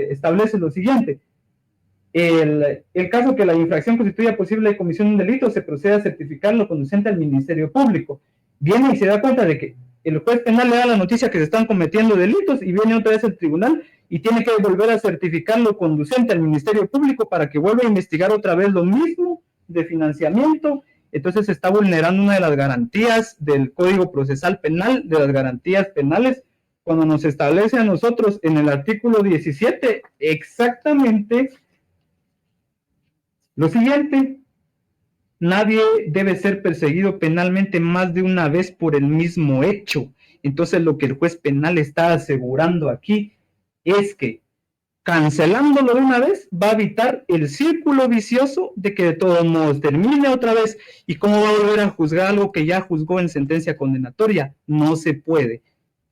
S2: establece lo siguiente: el caso que la infracción constituya posible comisión de un delito, se procede a certificar lo conducente al Ministerio Público. Viene y se da cuenta de que el juez penal le da la noticia que se están cometiendo delitos, y viene otra vez el tribunal y tiene que volver a certificar lo conducente al Ministerio Público para que vuelva a investigar otra vez lo mismo de financiamiento. Entonces se está vulnerando una de las garantías del Código Procesal Penal, de las garantías penales, cuando nos establece a nosotros en el artículo 17 exactamente lo siguiente: nadie debe ser perseguido penalmente más de una vez por el mismo hecho. Entonces lo que el juez penal está asegurando aquí es que cancelándolo de una vez va a evitar el círculo vicioso de que de todos modos termine otra vez. ¿Y cómo va a volver a juzgar algo que ya juzgó en sentencia condenatoria? No se puede.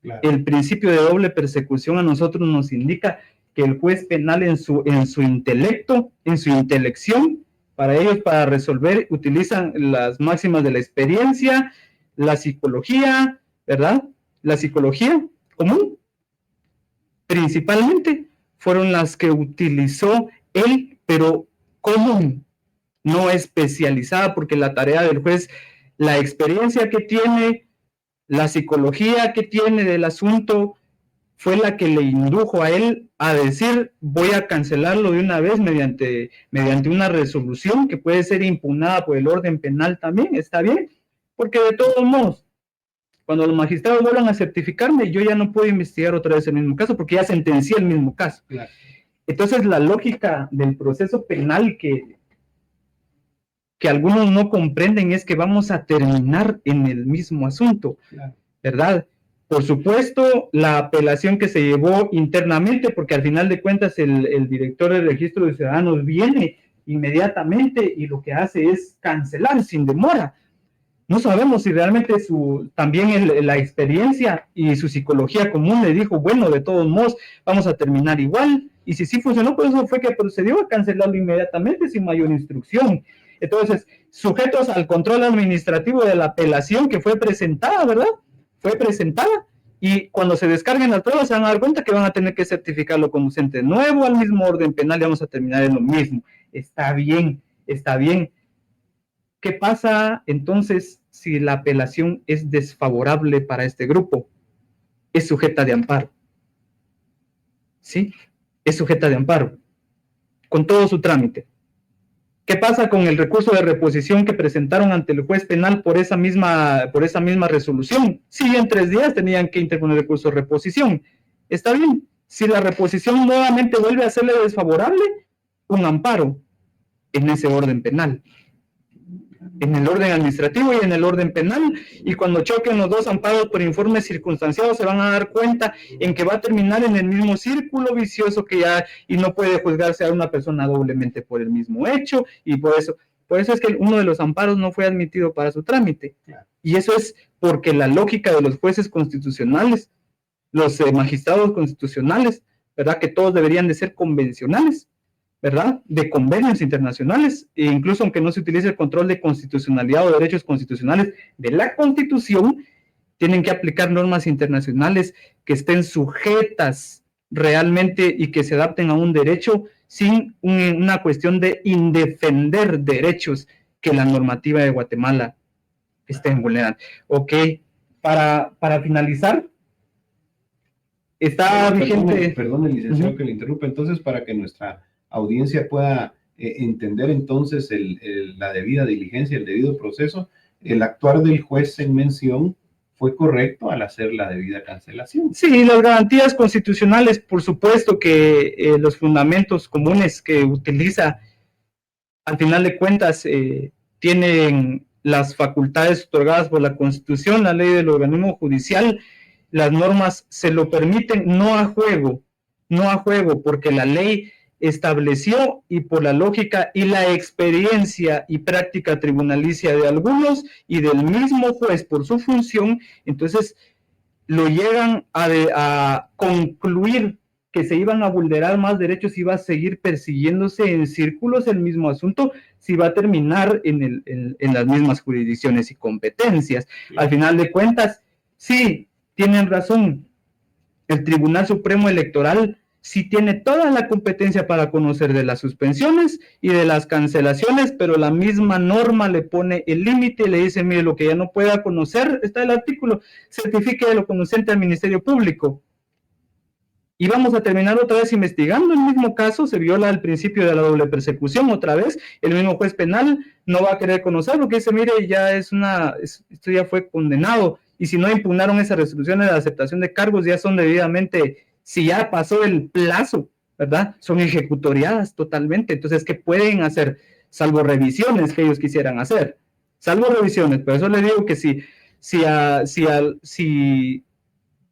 S2: Claro. El principio de doble persecución a nosotros nos indica que el juez penal en su intelecto, en su intelección, para ellos, para resolver, utilizan las máximas de la experiencia, la psicología, ¿verdad? La psicología común, principalmente, fueron las que utilizó él, pero común, no especializada, porque la tarea del juez, la experiencia que tiene, la psicología que tiene del asunto, fue la que le indujo a él a decir: voy a cancelarlo de una vez mediante una resolución que puede ser impugnada por el orden penal también. Está bien, porque de todos modos, cuando los magistrados vuelvan a certificarme, yo ya no puedo investigar otra vez el mismo caso, porque ya sentencié el mismo caso. Claro. Entonces, la lógica del proceso penal que algunos no comprenden es que vamos a terminar en el mismo asunto, claro, ¿verdad? Por supuesto, la apelación que se llevó internamente, porque al final de cuentas el director del registro de ciudadanos viene inmediatamente y lo que hace es cancelar sin demora. No sabemos si realmente también la experiencia y su psicología común le dijo: bueno, de todos modos vamos a terminar igual, y si sí funcionó, por eso fue que procedió a cancelarlo inmediatamente sin mayor instrucción. Entonces, sujetos al control administrativo de la apelación que fue presentada, ¿verdad? Fue presentada, y cuando se descarguen las pruebas se van a dar cuenta que van a tener que certificarlo conducente nuevo al mismo orden penal y vamos a terminar en lo mismo. Está bien, está bien. ¿Qué pasa entonces si la apelación es desfavorable para este grupo? Es sujeta de amparo. ¿Sí? Es sujeta de amparo, con todo su trámite. ¿Qué pasa con el recurso de reposición que presentaron ante el juez penal por esa misma resolución? Sí, en 3 días tenían que interponer recurso de reposición. Está bien. Si la reposición nuevamente vuelve a serle desfavorable, un amparo en ese orden penal. en el orden administrativo y en el orden penal, y cuando choquen los dos amparos por informes circunstanciados se van a dar cuenta en que va a terminar en el mismo círculo vicioso que ya, y no puede juzgarse a una persona doblemente por el mismo hecho, y por eso es que uno de los amparos no fue admitido para su trámite, y eso es porque la lógica de los jueces constitucionales, los magistrados constitucionales, ¿verdad? Que todos deberían de ser convencionales, ¿verdad? De convenios internacionales, e incluso aunque no se utilice el control de constitucionalidad o derechos constitucionales de la Constitución, tienen que aplicar normas internacionales que estén sujetas realmente y que se adapten a un derecho sin una cuestión de indefender derechos que la normativa de Guatemala estén vulnerando. Ok, para finalizar, está vigente...
S1: Perdone, licenciado, que le interrumpa. Entonces, para que nuestra audiencia pueda entender entonces la debida diligencia, el debido proceso, el actuar del juez en mención fue correcto al hacer la debida cancelación.
S2: Sí, las garantías constitucionales, por supuesto que los fundamentos comunes que utiliza, al final de cuentas, tienen las facultades otorgadas por la Constitución, la ley del organismo judicial, las normas se lo permiten, no a juego, porque la ley estableció, y por la lógica y la experiencia y práctica tribunalicia de algunos y del mismo juez por su función, entonces lo llegan a concluir que se iban a vulnerar más derechos, iba a seguir persiguiéndose en círculos el mismo asunto, si va a terminar en las mismas jurisdicciones y competencias. Al final de cuentas, sí, tienen razón, el Tribunal Supremo Electoral sí tiene toda la competencia para conocer de las suspensiones y de las cancelaciones, pero la misma norma le pone el límite y le dice, mire, lo que ya no pueda conocer, está el artículo, certifique de lo conocente al Ministerio Público. Y vamos a terminar otra vez investigando el mismo caso, se viola el principio de la doble persecución otra vez, el mismo juez penal no va a querer conocer porque dice, mire, ya esto ya fue condenado, y si no impugnaron esas resoluciones de aceptación de cargos, ya son debidamente, si ya pasó el plazo, ¿verdad? Son ejecutoriadas totalmente. Entonces, ¿qué pueden hacer? Salvo revisiones que ellos quisieran hacer. Salvo revisiones, pero eso les digo que si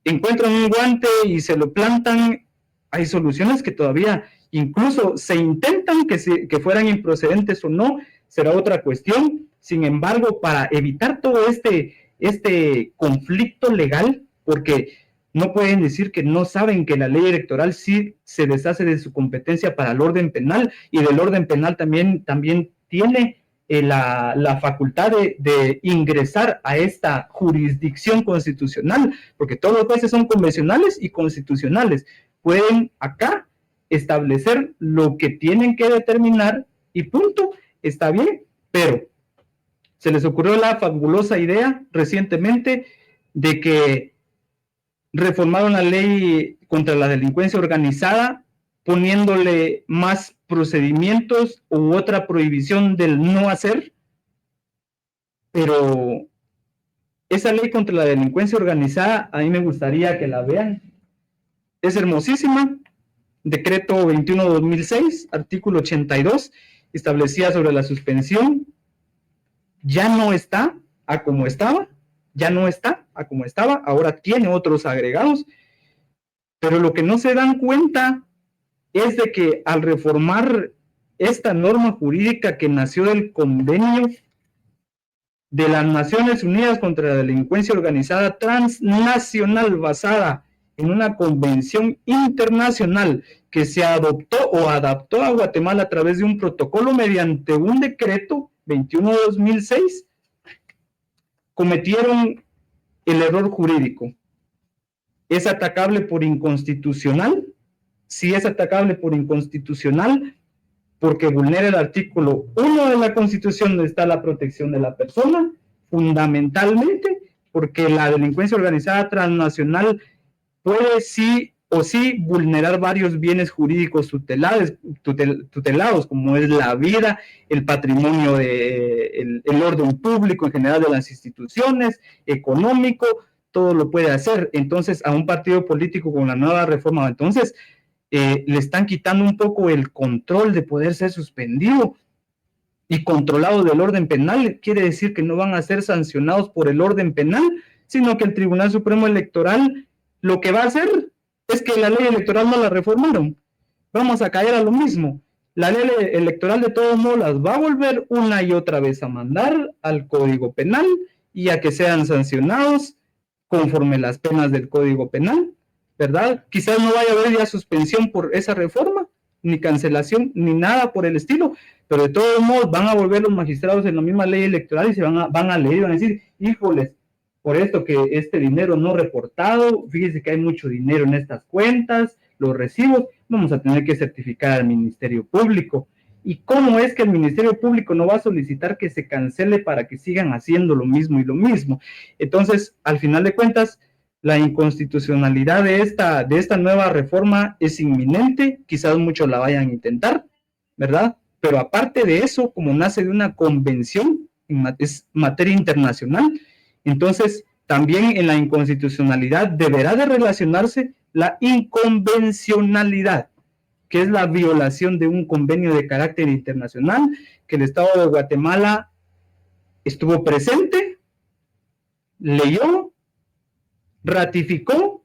S2: encuentran un guante y se lo plantan, hay soluciones que todavía incluso se intentan que fueran improcedentes o no, será otra cuestión. Sin embargo, para evitar todo este conflicto legal, porque no pueden decir que no saben que la ley electoral sí se deshace de su competencia para el orden penal, y del orden penal también tiene la facultad de ingresar a esta jurisdicción constitucional, porque todos los jueces son convencionales y constitucionales, pueden acá establecer lo que tienen que determinar y punto, está bien, pero se les ocurrió la fabulosa idea recientemente de que reformaron la ley contra la delincuencia organizada, poniéndole más procedimientos u otra prohibición del no hacer, pero esa ley contra la delincuencia organizada, a mí me gustaría que la vean, es hermosísima, decreto 21/2006, artículo 82, establecía sobre la suspensión, ya no está a como estaba, ahora tiene otros agregados, pero lo que no se dan cuenta es de que al reformar esta norma jurídica que nació del convenio de las Naciones Unidas contra la Delincuencia Organizada Transnacional, basada en una convención internacional que se adoptó o adaptó a Guatemala a través de un protocolo mediante un decreto 21/2006, cometieron el error jurídico. ¿Es atacable por inconstitucional? Sí, es atacable por inconstitucional porque vulnera el artículo 1 de la Constitución, donde está la protección de la persona, fundamentalmente porque la delincuencia organizada transnacional puede sí o sí vulnerar varios bienes jurídicos tutelados, como es la vida, el patrimonio, el orden público en general de las instituciones, económico, todo lo puede hacer. Entonces, a un partido político con la nueva reforma, entonces, le están quitando un poco el control de poder ser suspendido. y controlados del orden penal, quiere decir que no van a ser sancionados por el orden penal, sino que el Tribunal Supremo Electoral lo que va a hacer es que la ley electoral no la reformaron. Vamos a caer a lo mismo. La ley electoral de todos modos las va a volver una y otra vez a mandar al Código Penal y a que sean sancionados conforme las penas del Código Penal, ¿verdad? Quizás no vaya a haber ya suspensión por esa reforma, ni cancelación, ni nada por el estilo, pero de todos modos van a volver los magistrados en la misma ley electoral y van a leer y van a decir, híjoles, por esto que este dinero no reportado, fíjese que hay mucho dinero en estas cuentas, los recibos, vamos a tener que certificar al Ministerio Público. ¿Y cómo es que el Ministerio Público no va a solicitar que se cancele para que sigan haciendo lo mismo y lo mismo? Entonces, al final de cuentas, la inconstitucionalidad de esta nueva reforma es inminente, quizás muchos la vayan a intentar, ¿verdad? Pero aparte de eso, como nace de una convención, es materia internacional, entonces también en la inconstitucionalidad deberá de relacionarse la inconvencionalidad, que es la violación de un convenio de carácter internacional, que el Estado de Guatemala estuvo presente, leyó, ratificó,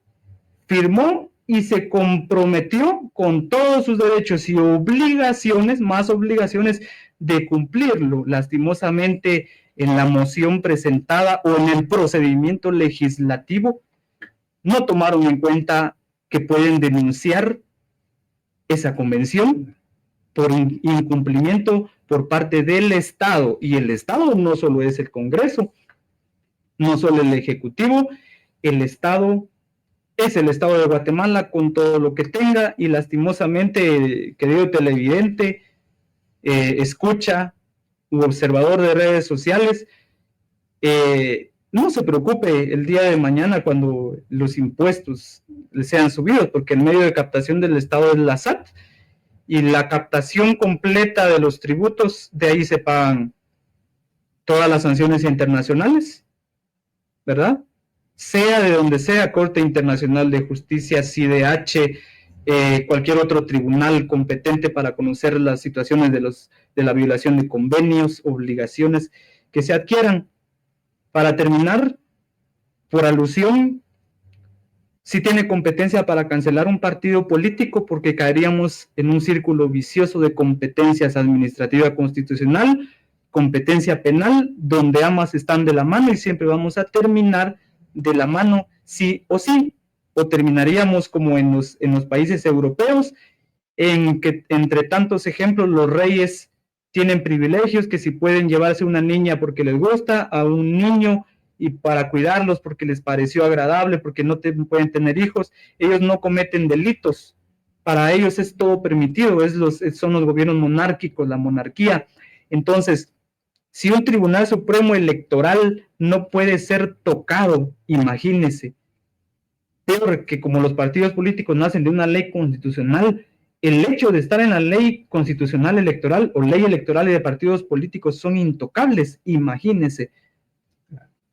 S2: firmó y se comprometió con todos sus derechos y obligaciones, más obligaciones de cumplirlo. Lastimosamente, en la moción presentada o en el procedimiento legislativo, no tomaron en cuenta que pueden denunciar esa convención por incumplimiento por parte del Estado. Y el Estado no solo es el Congreso, no solo el Ejecutivo, el Estado es el Estado de Guatemala con todo lo que tenga y lastimosamente, querido televidente, escucha u observador de redes sociales, no se preocupe el día de mañana cuando los impuestos sean subidos, porque el medio de captación del Estado es la SAT y la captación completa de los tributos, de ahí se pagan todas las sanciones internacionales, ¿verdad? Sea de donde sea, Corte Internacional de Justicia, CIDH, cualquier otro tribunal competente para conocer las situaciones de la violación de convenios, obligaciones que se adquieran. Para terminar, por alusión, sí tiene competencia para cancelar un partido político porque caeríamos en un círculo vicioso de competencias administrativa constitucional, competencia penal, donde ambas están de la mano y siempre vamos a terminar de la mano sí o sí, o terminaríamos como en los países europeos, en que entre tantos ejemplos los reyes tienen privilegios, que si pueden llevarse una niña porque les gusta, a un niño y para cuidarlos porque les pareció agradable, porque no pueden tener hijos, ellos no cometen delitos, para ellos es todo permitido, son los gobiernos monárquicos, la monarquía. Entonces, si un Tribunal Supremo Electoral no puede ser tocado, imagínense, peor que como los partidos políticos nacen de una ley constitucional, el hecho de estar en la ley constitucional electoral o ley electoral y de partidos políticos son intocables, imagínense,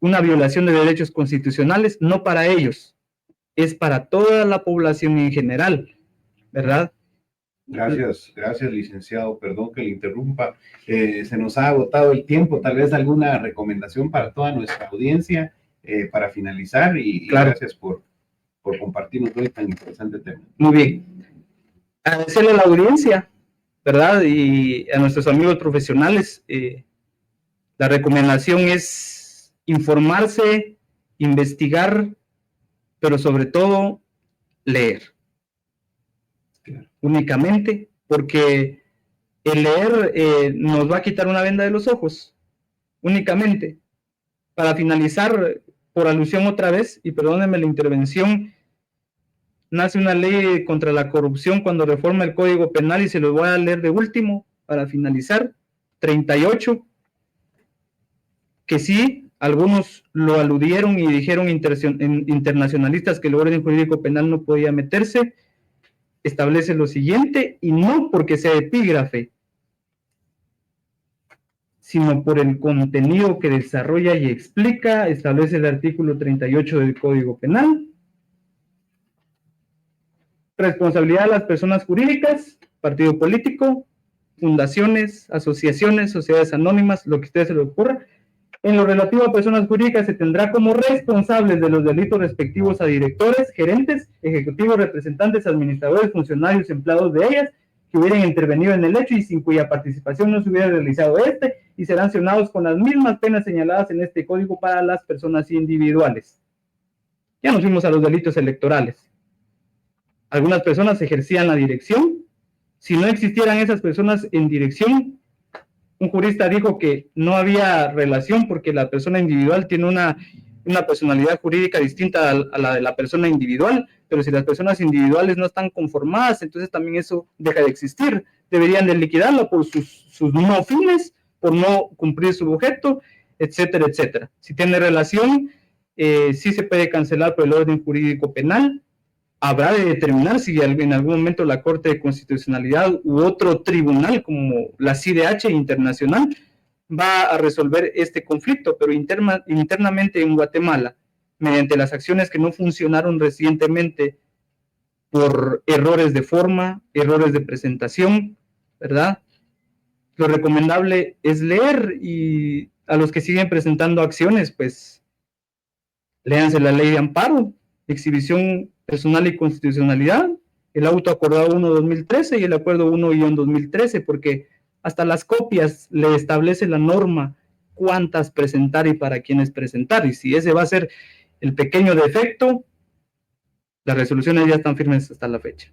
S2: una violación de derechos constitucionales, no para ellos, es para toda la población en general, ¿verdad?
S1: Gracias, licenciado. Perdón que le interrumpa. Se nos ha agotado el tiempo. Tal vez alguna recomendación para toda nuestra audiencia para finalizar y claro. Gracias por compartirnos hoy tan interesante tema.
S2: Muy bien. Agradecerle a la audiencia, ¿verdad? Y a nuestros amigos profesionales. La recomendación es informarse, investigar, pero sobre todo leer. Claro. Únicamente, porque el leer nos va a quitar una venda de los ojos, únicamente. Para finalizar, por alusión otra vez, y perdónenme la intervención, nace una ley contra la corrupción cuando reforma el Código Penal, y se los voy a leer de último, para finalizar, 38, que sí, algunos lo aludieron y dijeron internacionalistas que el orden jurídico penal no podía meterse, establece lo siguiente, y no porque sea epígrafe, sino por el contenido que desarrolla y explica, establece el artículo 38 del Código Penal. Responsabilidad de las personas jurídicas, partido político, fundaciones, asociaciones, sociedades anónimas, lo que a ustedes se les ocurra. En lo relativo a personas jurídicas, se tendrá como responsables de los delitos respectivos a directores, gerentes, ejecutivos, representantes, administradores, funcionarios, empleados de ellas, que hubieran intervenido en el hecho y sin cuya participación no se hubiera realizado y serán sancionados con las mismas penas señaladas en este código para las personas individuales. Ya nos fuimos a los delitos electorales. Algunas personas ejercían la dirección. Si no existieran esas personas en dirección, un jurista dijo que no había relación porque la persona individual tiene una personalidad jurídica distinta a la de la persona individual, pero si las personas individuales no están conformadas, entonces también eso deja de existir. Deberían de liquidarlo por sus no fines, por no cumplir su objeto, etcétera, etcétera. Si tiene relación, sí se puede cancelar por el orden jurídico penal. Habrá de determinar si en algún momento la Corte de Constitucionalidad u otro tribunal como la CIDH internacional va a resolver este conflicto, pero internamente en Guatemala, mediante las acciones que no funcionaron recientemente por errores de forma, errores de presentación, ¿verdad? Lo recomendable es leer, y a los que siguen presentando acciones, pues léanse la ley de amparo, exhibición personal y constitucionalidad, el auto acordado 1/2013 y el acuerdo 1/2013, porque hasta las copias le establece la norma cuántas presentar y para quiénes presentar, y si ese va a ser el pequeño defecto, las resoluciones ya están firmes hasta la fecha.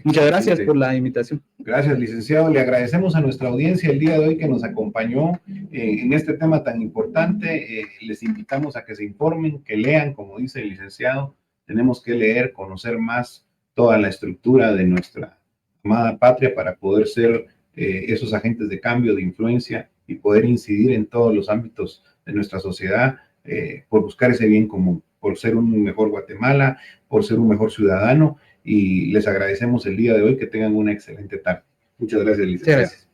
S2: Muchas gracias por la invitación.
S1: Gracias, licenciado. Le agradecemos a nuestra audiencia el día de hoy que nos acompañó en este tema tan importante. Les invitamos a que se informen, que lean, como dice el licenciado. Tenemos que leer, conocer más toda la estructura de nuestra amada patria para poder ser esos agentes de cambio, de influencia y poder incidir en todos los ámbitos de nuestra sociedad por buscar ese bien común, por ser un mejor Guatemala, por ser un mejor ciudadano. Y les agradecemos el día de hoy, que tengan una excelente tarde. Muchas gracias, licenciado.
S2: Gracias.